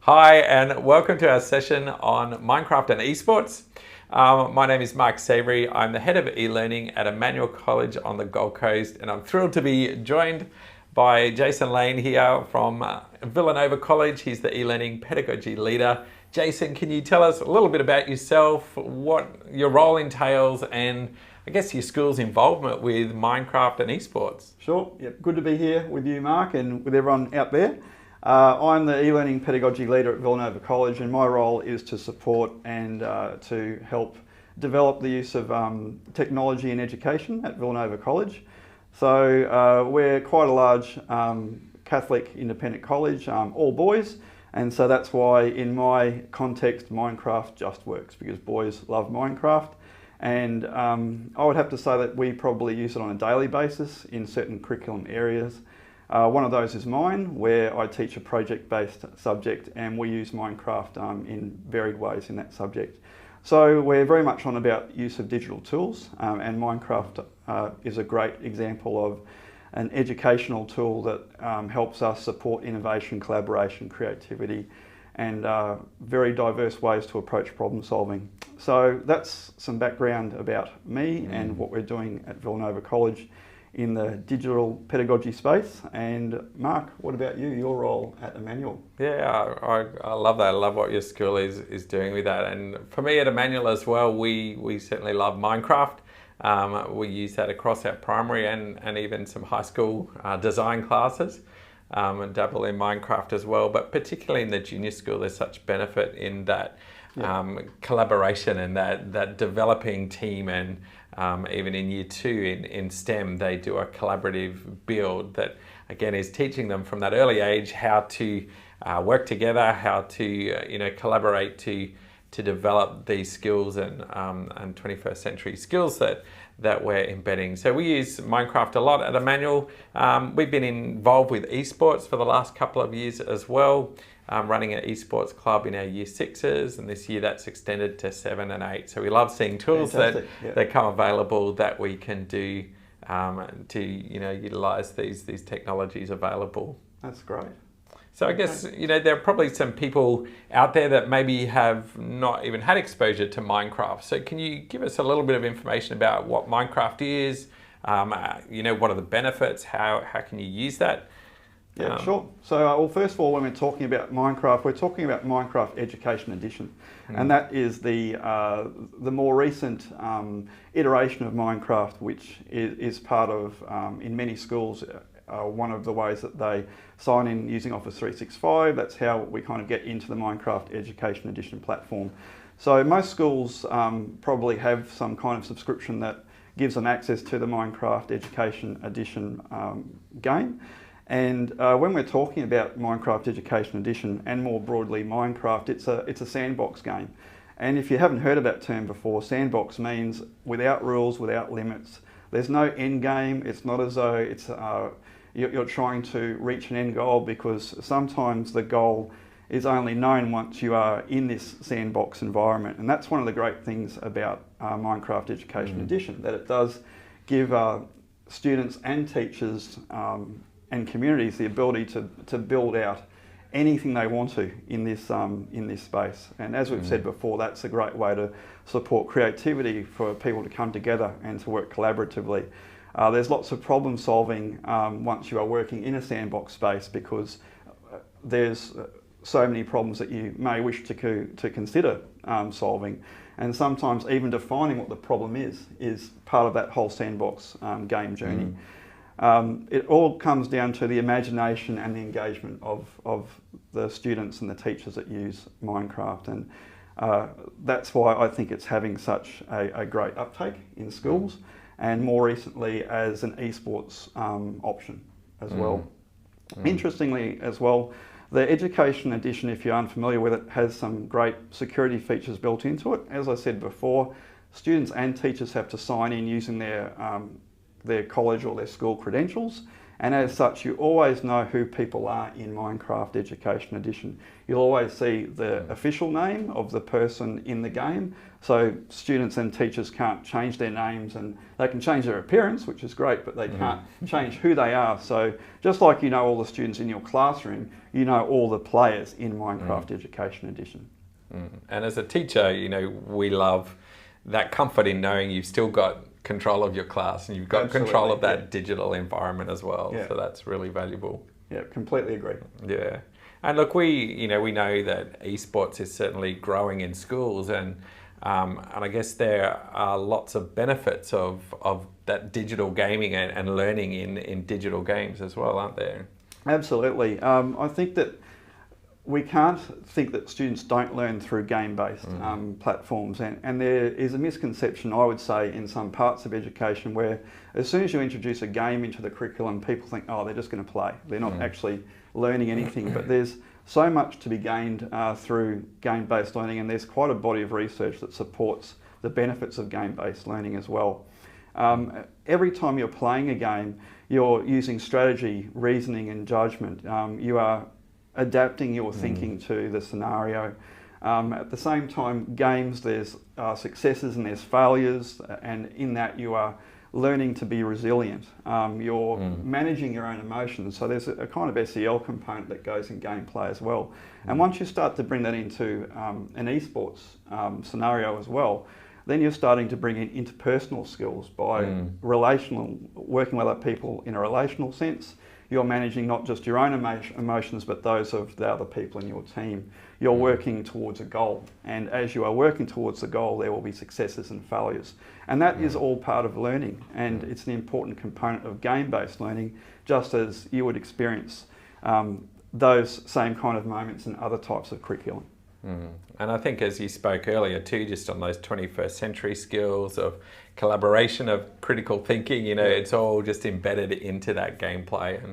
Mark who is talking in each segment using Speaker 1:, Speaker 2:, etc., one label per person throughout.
Speaker 1: Hi, and welcome to our session on Minecraft and esports. My name is Mark Savory. I'm the head of e-learning at Emmanuel College on the Gold Coast, and I'm thrilled to be joined by Jason Lane here from Villanova College. He's the e-learning pedagogy leader. Jason, can you tell us a little bit about yourself, what your role entails, and I guess your school's involvement with Minecraft and esports?
Speaker 2: Sure, yep. Good to be here with you, Mark, and with everyone out there. I'm the e-learning pedagogy leader at Villanova College, and my role is to support and to help develop the use of technology in education at Villanova College. So we're quite a large Catholic independent college, all boys, and so that's why in my context Minecraft just works, because boys love Minecraft. And I would have to say that we probably use it on a daily basis in certain curriculum areas. One of those is mine, where I teach a project-based subject, and we use Minecraft in varied ways in that subject. So we're very much on about use of digital tools, and Minecraft is a great example of an educational tool that helps us support innovation, collaboration, creativity, and very diverse ways to approach problem solving. So that's some background about me and what we're doing at Villanova College in the digital pedagogy space. And Mark, what about you, your role at Emmanuel?
Speaker 1: Yeah, I love that. I love what your school is doing with that. And for me at Emmanuel as well, we certainly love Minecraft. We use that across our primary and even some high school design classes, and dabble in Minecraft as well. But particularly in the junior school, there's such benefit in that collaboration and that developing team, and even in year 2 in STEM, they do a collaborative build that again is teaching them from that early age how to work together, how to collaborate to develop these skills and 21st century skills that we're embedding. So we use Minecraft a lot at Emmanuel. We've been involved with esports for the last couple of years as well, running an esports club in our year 6s, and this year that's extended to 7 and 8. So we love seeing tools that come available that we can do to utilise these technologies available.
Speaker 2: That's great.
Speaker 1: So I guess, there are probably some people out there that maybe have not even had exposure to Minecraft. So can you give us a little bit of information about what Minecraft is? What are the benefits? How can you use that?
Speaker 2: Yeah, sure. So, well, first of all, when we're talking about Minecraft, we're talking about Minecraft Education Edition. And that is the more recent iteration of Minecraft, which is part of, in many schools, one of the ways that they sign in using Office 365. That's how we kind of get into the Minecraft Education Edition platform. So most schools probably have some kind of subscription that gives them access to the Minecraft Education Edition game. And when we're talking about Minecraft Education Edition, and more broadly Minecraft, it's a sandbox game. And if you haven't heard of that term before, sandbox means without rules, without limits. There's no end game. It's not as though you're trying to reach an end goal, because sometimes the goal is only known once you are in this sandbox environment. And that's one of the great things about Minecraft Education Edition, that it does give students and teachers and communities the ability to build out anything they want to in this space. And as we've said before, that's a great way to support creativity for people to come together and to work collaboratively. There's lots of problem solving once you are working in a sandbox space, because there's so many problems that you may wish to consider solving, and sometimes even defining what the problem is part of that whole sandbox game journey. It all comes down to the imagination and the engagement of the students and the teachers that use Minecraft, and that's why I think it's having such a great uptake in schools, and more recently as an esports option as well. Interestingly as well, the Education Edition, if you're unfamiliar with it, has some great security features built into it. As I said before, students and teachers have to sign in using their college or their school credentials, And as such, you always know who people are in Minecraft Education Edition. You'll always see the official name of the person in the game. So students and teachers can't change their names, and they can change their appearance, which is great, but they can't change who they are. So just like you know all the students in your classroom, you know all the players in Minecraft Education Edition.
Speaker 1: And as a teacher, you know, we love that comfort in knowing you've still got control of your class and you've got control of that digital environment as well. So that's really valuable.
Speaker 2: Yeah, completely agree.
Speaker 1: Yeah. And look, we know that esports is certainly growing in schools, and I guess there are lots of benefits of that digital gaming and learning in digital games as well, aren't there?
Speaker 2: Absolutely. I think that we can't think that students don't learn through game-based platforms, and there is a misconception, I would say, in some parts of education where as soon as you introduce a game into the curriculum, people think, oh, they're just going to play. They're not actually learning anything, but there's so much to be gained through game-based learning, and there's quite a body of research that supports the benefits of game-based learning as well. Every time you're playing a game, you're using strategy, reasoning and judgment. You are adapting your thinking to the scenario. At the same time, games, there's successes and there's failures, and in that you are learning to be resilient. You're managing your own emotions, so there's a kind of SEL component that goes in gameplay as well. And once you start to bring that into an esports scenario as well, then you're starting to bring in interpersonal skills by working with other people in a relational sense. You're managing not just your own emotions, but those of the other people in your team. You're working towards a goal, and as you are working towards the goal, there will be successes and failures. And that is all part of learning, and it's an important component of game-based learning, just as you would experience those same kind of moments in other types of curriculum.
Speaker 1: And I think, as you spoke earlier too, just on those 21st century skills of collaboration, of critical thinking, you know, it's all just embedded into that gameplay,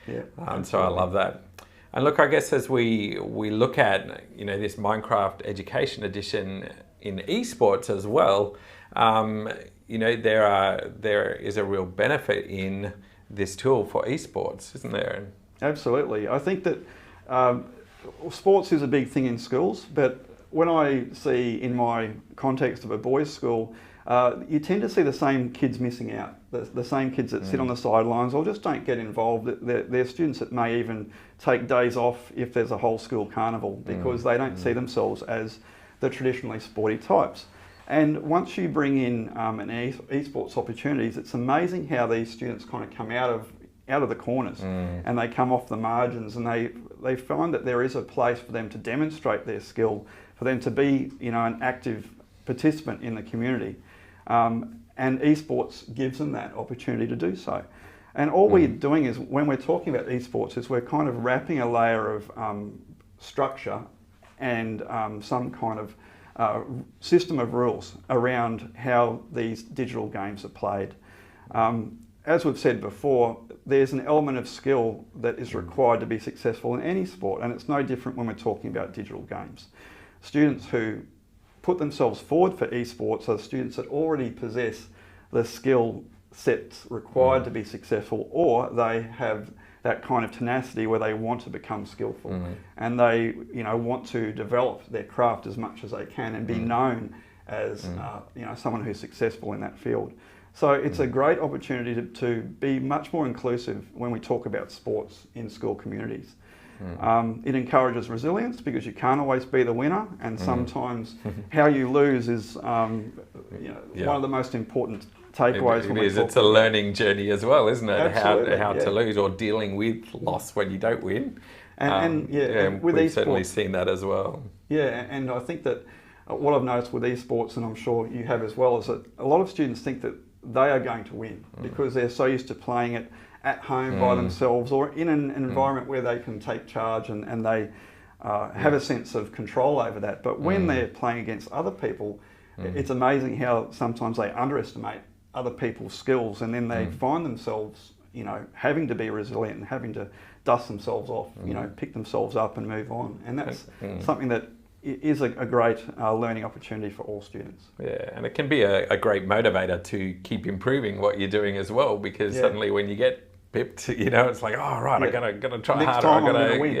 Speaker 1: and so I love that. And look, I guess as we look at, you know, this Minecraft Education Edition in esports as well, you know, there is a real benefit in this tool for esports, isn't there?
Speaker 2: Absolutely. I think that sports is a big thing in schools, but when I see in my context of a boys' school, you tend to see the same kids missing out, the same kids that sit on the sidelines or just don't get involved. They're students that may even take days off if there's a whole school carnival because they don't see themselves as the traditionally sporty types. And once you bring in an esports opportunities, it's amazing how these students kind of come out of the corners and they come off the margins, and they find that there is a place for them to demonstrate their skill, for them to be, you know, an active participant in the community. And esports gives them that opportunity to do so. And all we're doing is, when we're talking about esports, is we're kind of wrapping a layer of structure and some kind of system of rules around how these digital games are played. As we've said before, there's an element of skill that is required to be successful in any sport, and it's no different when we're talking about digital games. Students who put themselves forward for esports are students that already possess the skill sets required to be successful, or they have that kind of tenacity where they want to become skillful and they, you know, want to develop their craft as much as they can and be known as you know, someone who's successful in that field. So it's a great opportunity to be much more inclusive when we talk about sports in school communities. It encourages resilience because you can't always be the winner, and sometimes how you lose is you know, one of the most important takeaways.
Speaker 1: It's a learning journey as well, isn't it?
Speaker 2: Absolutely,
Speaker 1: how to lose, or dealing with loss when you don't win.
Speaker 2: And with
Speaker 1: we've
Speaker 2: esports,
Speaker 1: certainly seen that as well.
Speaker 2: Yeah, and I think that what I've noticed with esports, and I'm sure you have as well, is that a lot of students think that they are going to win because they're so used to playing it at home by themselves, or in an environment where they can take charge and they have a sense of control over that. But when they're playing against other people, it's amazing how sometimes they underestimate other people's skills, and then they find themselves, you know, having to be resilient and having to dust themselves off, you know, pick themselves up and move on. And that's something that is a great learning opportunity for all students.
Speaker 1: Yeah, and it can be a great motivator to keep improving what you're doing as well, because suddenly when you get bipped. It's like, oh right, I gotta try
Speaker 2: Next
Speaker 1: harder.
Speaker 2: time
Speaker 1: I
Speaker 2: I'm
Speaker 1: gotta
Speaker 2: going to win.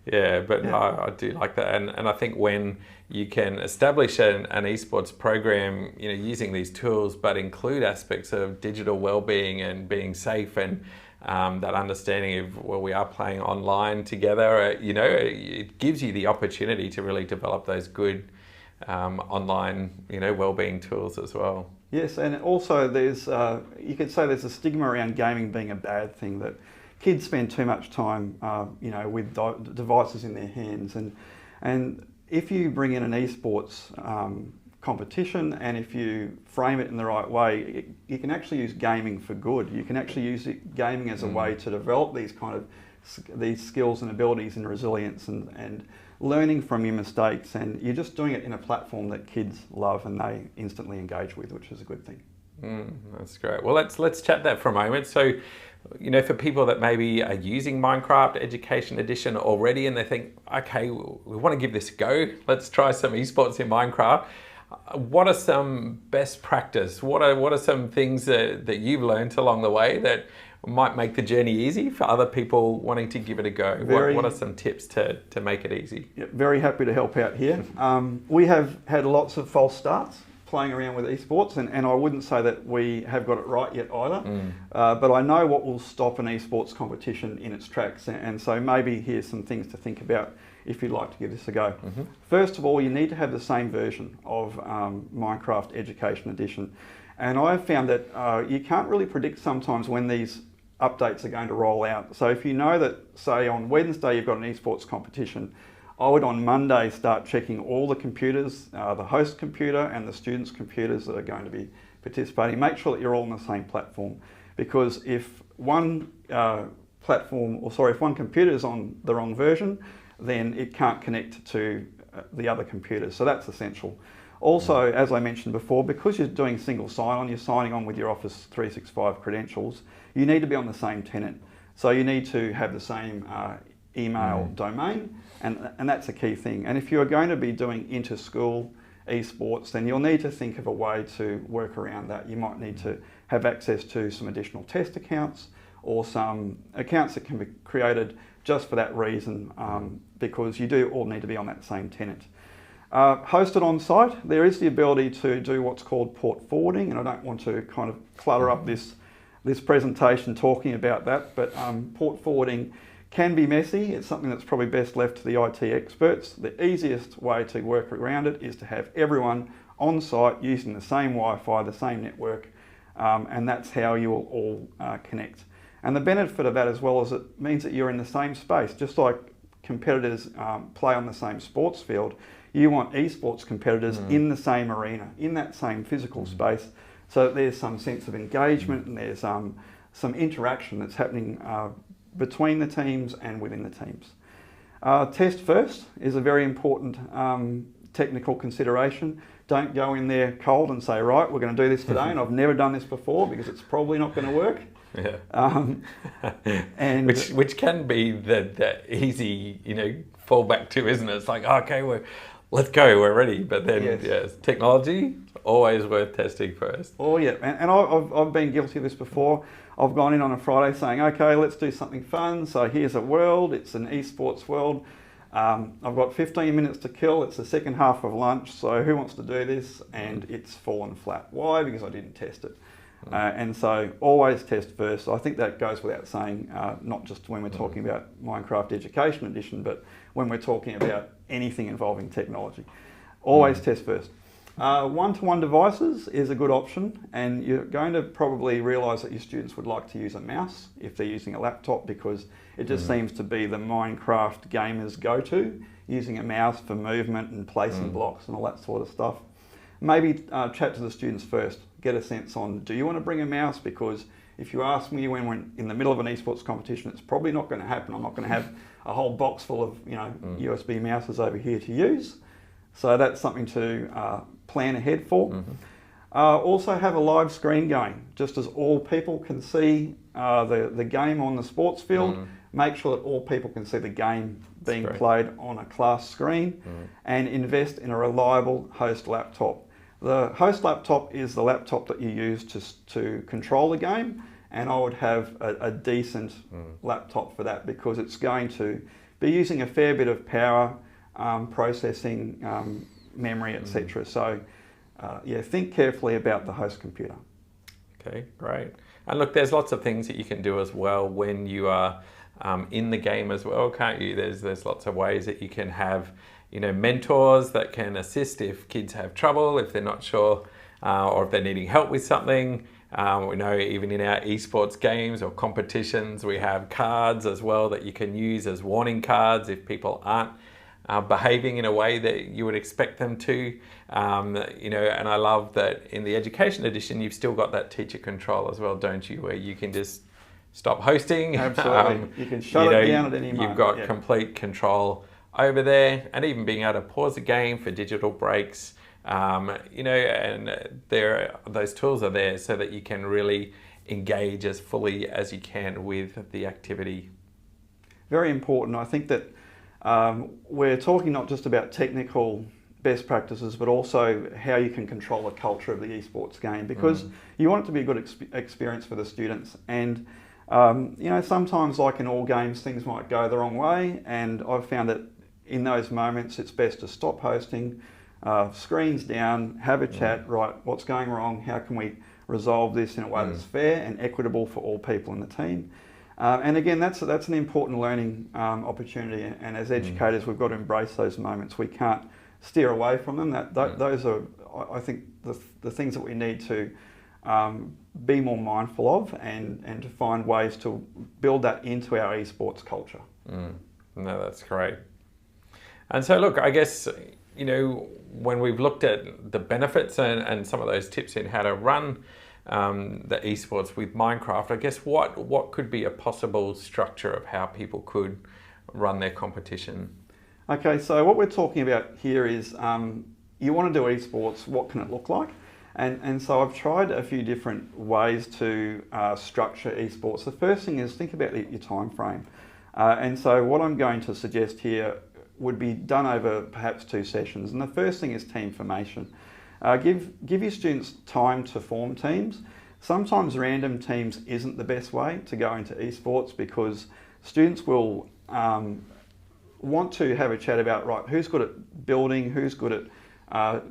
Speaker 1: yeah. But
Speaker 2: Yeah.
Speaker 1: I do like that, and I think when you can establish an esports program, using these tools, but include aspects of digital well-being and being safe, and that understanding of, well, we are playing online together. It gives you the opportunity to really develop those good online, well-being tools as well.
Speaker 2: Yes, and also there's, you could say there's a stigma around gaming being a bad thing, that kids spend too much time, with devices in their hands, and if you bring in an esports competition, and if you frame it in the right way, you can actually use gaming for good. You can actually use gaming as a way to develop these these skills and abilities and resilience and learning from your mistakes, and you're just doing it in a platform that kids love and they instantly engage with, which is a good thing.
Speaker 1: That's great. Well, let's chat that for a moment. So, for people that maybe are using Minecraft Education Edition already and they think, okay, we want to give this a go, let's try some esports in Minecraft. What are some best practice? What are some things that you've learned along the way that might make the journey easy for other people wanting to give it a go? What are some tips to make it easy?
Speaker 2: Yeah, very happy to help out here. We have had lots of false starts playing around with esports, and I wouldn't say that we have got it right yet either, but I know what will stop an esports competition in its tracks, and so maybe here's some things to think about if you'd like to give this a go. First of all, you need to have the same version of Minecraft Education Edition, and I've found that you can't really predict sometimes when these updates are going to roll out. So if you know that, say on Wednesday you've got an esports competition, I would on Monday start checking all the computers, the host computer and the students' computers that are going to be participating. Make sure that you're all on the same platform, because if one if one computer is on the wrong version, then it can't connect to the other computers. So that's essential. Also, as I mentioned before, because you're doing single sign-on, you're signing on with your Office 365 credentials, you need to be on the same tenant. So you need to have the same email domain, and that's a key thing. And if you're going to be doing inter-school esports, then you'll need to think of a way to work around that. You might need to have access to some additional test accounts or some accounts that can be created just for that reason, because you do all need to be on that same tenant. Hosted on site, there is the ability to do what's called port forwarding, and I don't want to kind of clutter up this presentation talking about that, but port forwarding can be messy. It's something that's probably best left to the IT experts. The easiest way to work around it is to have everyone on site using the same Wi-Fi, the same network, and that's how you will all connect. And the benefit of that as well is it means that you're in the same space. Just like competitors play on the same sports field, you want esports competitors in the same arena, in that same physical space, so that there's some sense of engagement and there's some interaction that's happening between the teams and within the teams. Test first is a very important technical consideration. Don't go in there cold and say, right, we're going to do this today, and I've never done this before, because it's probably not going to work. And
Speaker 1: which can be the easy, fallback to, isn't it? It's like, okay, let's go, we're ready. But then, yes, technology, always worth testing first.
Speaker 2: Oh yeah, and I've been guilty of this before. I've gone in on a Friday saying, okay, let's do something fun. So here's a world, it's an esports world. I've got 15 minutes to kill, it's the second half of lunch, so who wants to do this? And it's fallen flat. Why? Because I didn't test it. And so always test first. I think that goes without saying, not just when we're talking about Minecraft Education Edition, but when we're talking about anything involving technology. Always test first. One-to-one devices is a good option, and you're going to probably realise that your students would like to use a mouse if they're using a laptop, because it just seems to be the Minecraft gamers go-to, using a mouse for movement and placing blocks and all that sort of stuff. Maybe chat to the students first, get a sense on, do you want to bring a mouse? Because if you ask me when we're in the middle of an esports competition, it's probably not going to happen. I'm not going to have a whole box full of USB mouses over here to use. So that's something to plan ahead for. Also have a live screen going, just as all people can see the game on the sports field. Make sure that all people can see the game being played on a class screen, and invest in a reliable host laptop. The host laptop is the laptop that you use to control the game, and I would have a decent laptop for that, because it's going to be using a fair bit of power, processing, memory, etc. So yeah, think carefully about the host computer.
Speaker 1: Okay, great. And look, there's lots of things that you can do as well when you are in the game as well, can't you? There's lots of ways that you can have, you know, mentors that can assist if kids have trouble, if they're not sure, or if they're needing help with something. We know even in our esports games or competitions, we have cards as well that you can use as warning cards if people aren't behaving in a way that you would expect them to. You know, and I love that in the education edition, you've still got that teacher control as well, don't you? Where you can just stop hosting.
Speaker 2: Absolutely. You can shut it down at any moment.
Speaker 1: You've got complete control over there, and even being able to pause a game for digital breaks. You know, and those tools are there so that you can really engage as fully as you can with the activity.
Speaker 2: Very important. I think that we're talking not just about technical best practices, but also how you can control the culture of the esports game, because you want it to be a good experience for the students. And you know, sometimes, like in all games, things might go the wrong way, and I've found that in those moments it's best to stop hosting, screens down, have a chat, right, what's going wrong, how can we resolve this in a way that's fair and equitable for all people in the team. And again, that's an important learning opportunity, and as educators we've got to embrace those moments. We can't steer away from them. Those are, I think, the things that we need to be more mindful of, and to find ways to build that into our esports culture.
Speaker 1: No, that's great. And so look, I guess, you know, when we've looked at the benefits and some of those tips in how to run the esports with Minecraft, I guess what could be a possible structure of how people could run their competition?
Speaker 2: Okay, so what we're talking about here is you want to do esports, what can it look like? And so I've tried a few different ways to structure esports. The first thing is think about your time frame. And so what I'm going to suggest here would be done over perhaps 2 sessions. And the first thing is team formation. Give your students time to form teams. Sometimes random teams isn't the best way to go into esports, because students will want to have a chat about, right, who's good at building, who's good at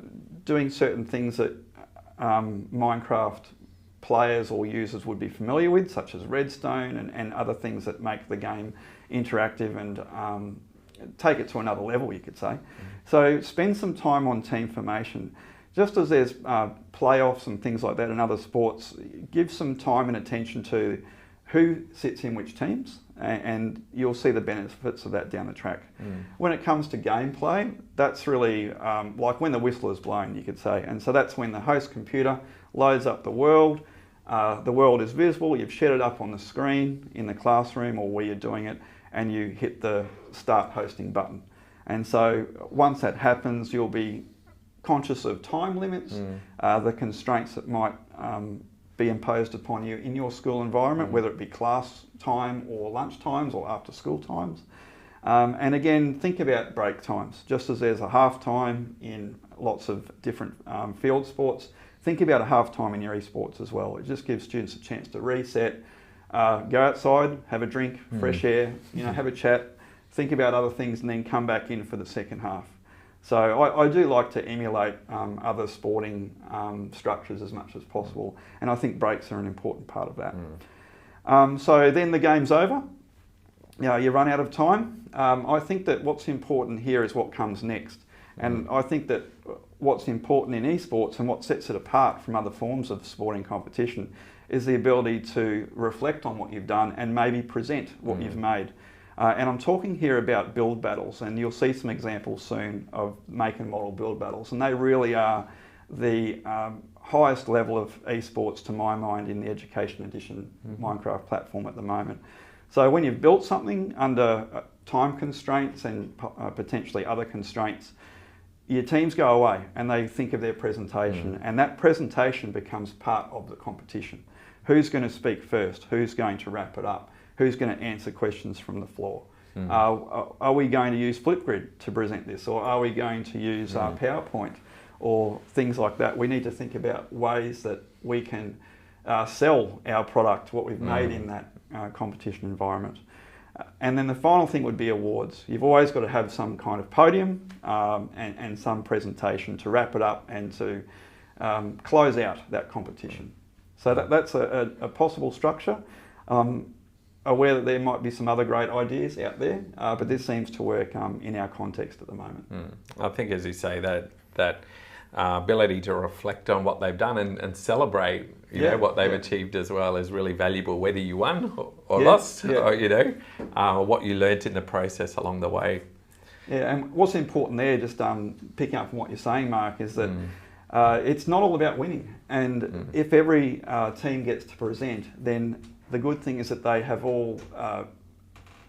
Speaker 2: doing certain things that Minecraft players or users would be familiar with, such as redstone and other things that make the game interactive and take it to another level, you could say. So spend some time on team formation. Just as there's playoffs and things like that in other sports, give some time and attention to who sits in which teams, and you'll see the benefits of that down the track. When it comes to gameplay, that's really like when the whistle is blown, you could say. And so that's when the host computer loads up the world. The world is visible, you've set it up on the screen in the classroom or where you're doing it, and you hit the start hosting button. And so once that happens, you'll be conscious of time limits, the constraints that might be imposed upon you in your school environment, whether it be class time or lunch times or after school times. And again, think about break times. Just as there's a half time in lots of different field sports, think about a half time in your esports as well. It just gives students a chance to reset, go outside, have a drink, fresh air, you know, have a chat, think about other things, and then come back in for the second half. So I do like to emulate other sporting structures as much as possible, and I think breaks are an important part of that. So then the game's over, you know, you run out of time. I think that what's important here is what comes next, and I think that what's important in esports and what sets it apart from other forms of sporting competition is the ability to reflect on what you've done and maybe present what you've made. And I'm talking here about build battles, and you'll see some examples soon of make and model build battles, and they really are the highest level of esports to my mind in the Education Edition Minecraft platform at the moment. So when you've built something under time constraints and potentially other constraints, your teams go away and they think of their presentation, and that presentation becomes part of the competition. Who's going to speak first? Who's going to wrap it up? Who's going to answer questions from the floor? Are we going to use Flipgrid to present this, or are we going to use PowerPoint or things like that? We need to think about ways that we can sell our product, what we've made in that competition environment. And then the final thing would be awards. You've always got to have some kind of podium and some presentation to wrap it up and to close out that competition. So that's a possible structure. Aware that there might be some other great ideas out there, but this seems to work in our context at the moment.
Speaker 1: I think, as you say, that ability to reflect on what they've done and celebrate, you know, what they've achieved as well is really valuable, whether you won or lost, or, you know, what you learnt in the process along the way.
Speaker 2: Yeah, and what's important there, just picking up from what you're saying, Mark, is that it's not all about winning. And if every team gets to present, then the good thing is that they have all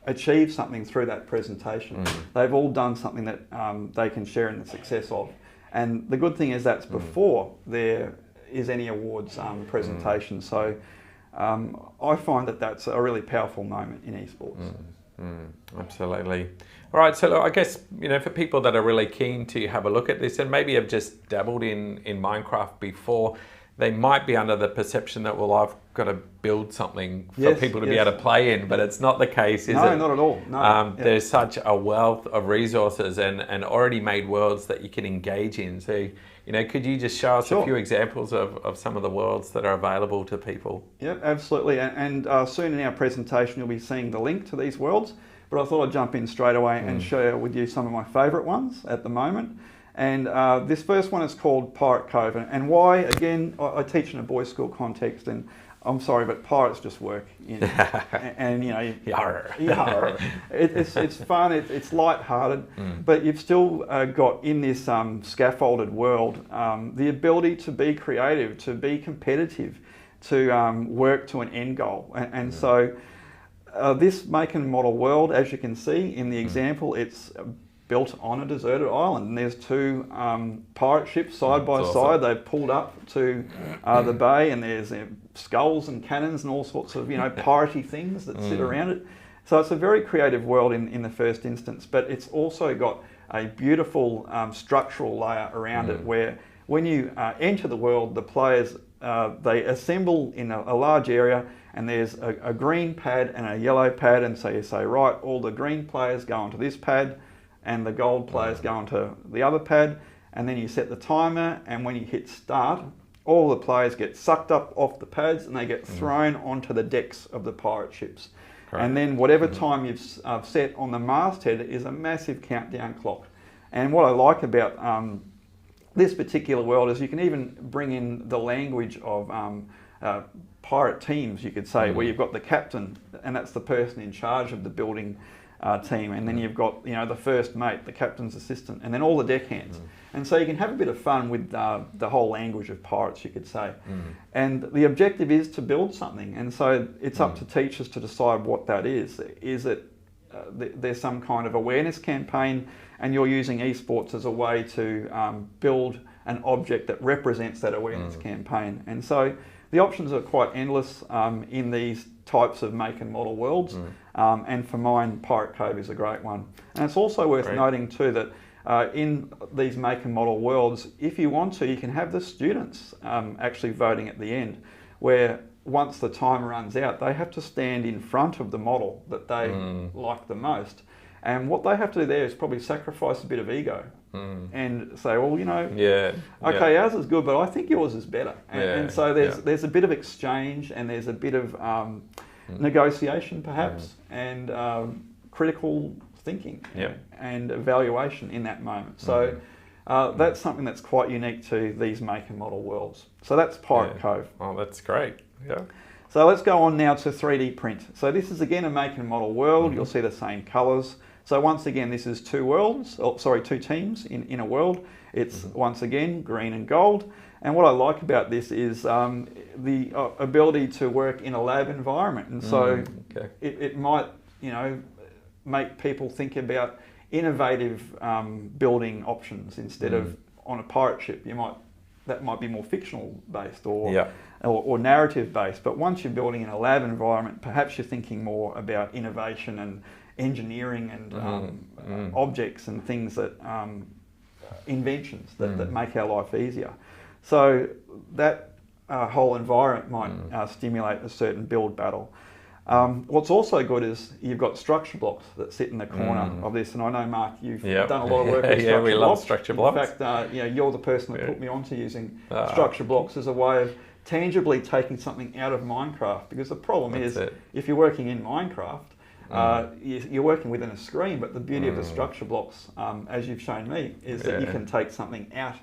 Speaker 2: achieved something through that presentation. They've all done something that they can share in the success of. And the good thing is that's before there is any awards presentation. So I find that that's a really powerful moment in esports.
Speaker 1: Absolutely. All right, so look, I guess, you know, for people that are really keen to have a look at this and maybe have just dabbled in Minecraft before, they might be under the perception that, well, I've got to build something for people to be able to play in, but it's not the case, is it?
Speaker 2: No, not at all. No.
Speaker 1: There's such a wealth of resources and already made worlds that you can engage in. So, you know, could you just show us a few examples of some of the worlds that are available to people?
Speaker 2: Yep, absolutely. And soon in our presentation, you'll be seeing the link to these worlds. But I thought I'd jump in straight away and share with you some of my favourite ones at the moment. And this first one is called Pirate Cove. And why? Again, I teach in a boys' school context, and I'm sorry, but pirates just work. And you know, yarr. It's fun. It's light-hearted, but you've still got in this scaffolded world the ability to be creative, to be competitive, to work to an end goal. And so this make and model world, as you can see in the example, it's built on a deserted island, and there's two pirate ships side by side. They've pulled up to the bay, and there's skulls and cannons and all sorts of, you know, piratey things that sit around it. So it's a very creative world in the first instance, but it's also got a beautiful structural layer around it, where when you enter the world, the players they assemble in a large area, and there's a green pad and a yellow pad, and so you say, right, all the green players go onto this pad, and the gold players go onto the other pad, and then you set the timer, and when you hit start, all the players get sucked up off the pads and they get thrown onto the decks of the pirate ships. Correct. And then whatever time you've set on the masthead is a massive countdown clock. And what I like about this particular world is you can even bring in the language of pirate teams, you could say, where you've got the captain, and that's the person in charge of the building team, and then you've got, you know, the first mate, the captain's assistant, and then all the deckhands. And so you can have a bit of fun with the whole language of pirates, you could say. And the objective is to build something, and so it's up to teachers to decide what that is. Is it there's some kind of awareness campaign, and you're using esports as a way to build an object that represents that awareness campaign. And so the options are quite endless in these types of make and model worlds, and for mine, Pirate Cove is a great one. And it's also worth noting too that in these make and model worlds, if you want to, you can have the students actually voting at the end, where once the timer runs out, they have to stand in front of the model that they like the most. And what they have to do there is probably sacrifice a bit of ego and say, well, you know, okay, ours is good, but I think yours is better. And so there's a bit of exchange, and there's a bit of negotiation perhaps, and critical thinking and evaluation in that moment. So that's something that's quite unique to these make and model worlds. So that's Pirate Cove.
Speaker 1: Oh, that's great. Yeah.
Speaker 2: So let's go on now to 3D print. So this is again a make and model world. You'll see the same colours. So once again, this is two teams in a world. It's once again green and gold. And what I like about this is the ability to work in a lab environment. And so it might, you know, make people think about innovative building options instead of on a pirate ship. That might be more fictional based or narrative based. But once you're building in a lab environment, perhaps you're thinking more about innovation and engineering and objects and things that inventions that make our life easier. So that whole environment might stimulate a certain build battle. What's also good is you've got structure blocks that sit in the corner of this, and I know, Mark, you've done a lot of work with structure blocks.
Speaker 1: Yeah, we love structure blocks.
Speaker 2: In fact, you're the person that put me onto using structure blocks as a way of tangibly taking something out of Minecraft, because the problem is if you're working in Minecraft, you're working within a screen, but the beauty of the structure blocks, as you've shown me, is that you can take something out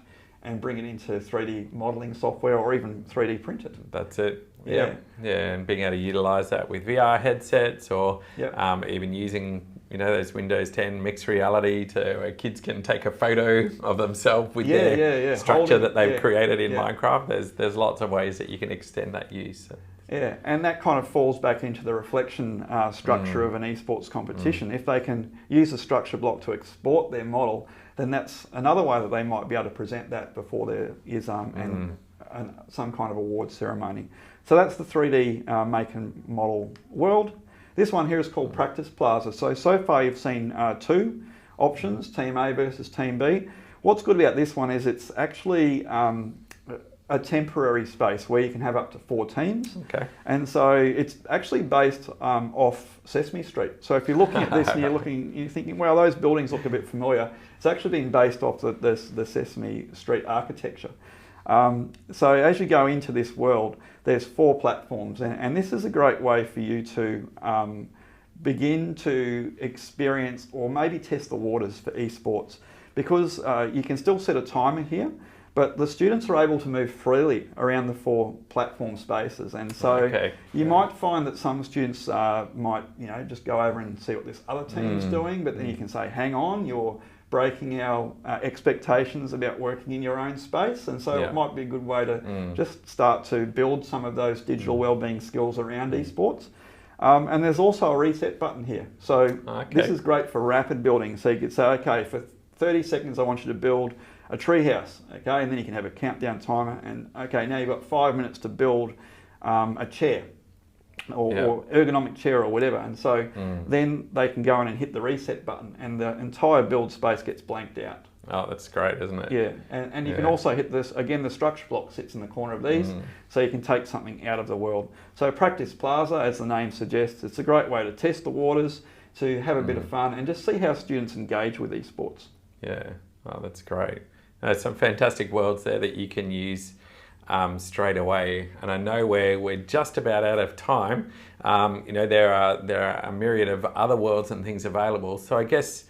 Speaker 2: and bring it into 3D modelling software or even 3D print it.
Speaker 1: That's it. Yeah, and being able to utilise that with VR headsets or even using those Windows 10 mixed reality where kids can take a photo of themselves with their structure that they've created in Minecraft. There's lots of ways that you can extend that use.
Speaker 2: Yeah, and that kind of falls back into the reflection structure of an esports competition. If they can use a structure block to export their model, then that's another way that they might be able to present that before there is some kind of award ceremony. So that's the 3D make and model world. This one here is called Practice Plaza. So far you've seen two options, Team A versus Team B. What's good about this one is it's actually a temporary space where you can have up to 4 teams. Okay. And so it's actually based off Sesame Street. So if you're looking at this and you're thinking, well, those buildings look a bit familiar, it's actually been based off the Sesame Street architecture. So as you go into this world, there's 4 platforms, and this is a great way for you to begin to experience or maybe test the waters for esports, because you can still set a timer here, but the students are able to move freely around the 4 platform spaces, and so you might find that some students might just go over and see what this other team's doing, but then you can say, hang on, you're breaking our expectations about working in your own space, and so it might be a good way to just start to build some of those digital wellbeing skills around esports. And there's also a reset button here, so this is great for rapid building. So you could say, okay, for 30 seconds I want you to build a treehouse, and then you can have a countdown timer, and now you've got 5 minutes to build a chair or ergonomic chair or whatever, and so then they can go in and hit the reset button and the entire build space gets blanked out.
Speaker 1: Oh, that's great, isn't it?
Speaker 2: Yeah, and you can also hit this, again, the structure block sits in the corner of these, so you can take something out of the world. So Practice Plaza, as the name suggests, it's a great way to test the waters, to have a bit of fun and just see how students engage with esports. Yeah,
Speaker 1: oh, that's great. There's some fantastic worlds there that you can use straight away, and I know we're just about out of time. There are a myriad of other worlds and things available. So I guess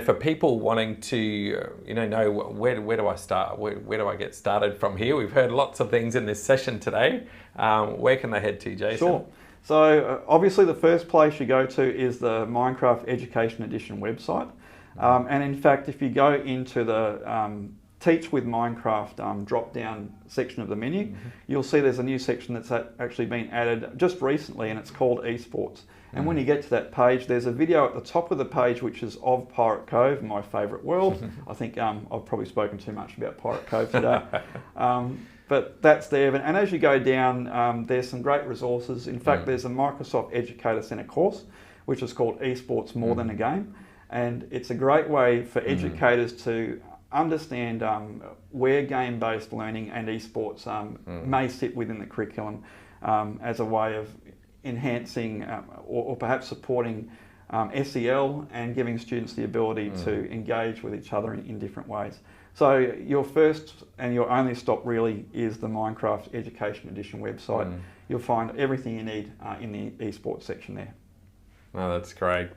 Speaker 1: for people wanting to know where do I start, where do I get started from here? We've heard lots of things in this session today. Where can they head to, Jason?
Speaker 2: Sure. So obviously the first place you go to is the Minecraft Education Edition website, and in fact if you go into the Teach with Minecraft drop-down section of the menu, you'll see there's a new section that's actually been added just recently, and it's called Esports. And when you get to that page, there's a video at the top of the page which is of Pirate Cove, my favourite world. I think I've probably spoken too much about Pirate Cove today. But that's there, and as you go down, there's some great resources. In fact, there's a Microsoft Educator Centre course, which is called Esports More Than a Game, and it's a great way for educators to understand where game-based learning and esports may sit within the curriculum as a way of enhancing or perhaps supporting SEL and giving students the ability to engage with each other in different ways. So your first and your only stop really is the Minecraft Education Edition website. You'll find everything you need in the esports section there.
Speaker 1: Oh, that's great.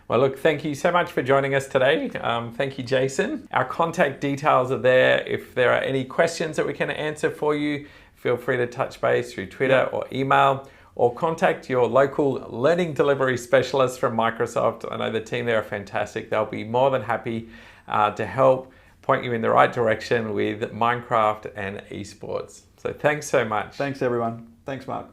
Speaker 1: Well, look, thank you so much for joining us today. Thank you, Jason. Our contact details are there. If there are any questions that we can answer for you, feel free to touch base through Twitter or email, or contact your local learning delivery specialist from Microsoft. I know the team there are fantastic. They'll be more than happy to help point you in the right direction with Minecraft and esports. So thanks so much.
Speaker 2: Thanks, everyone. Thanks, Mark.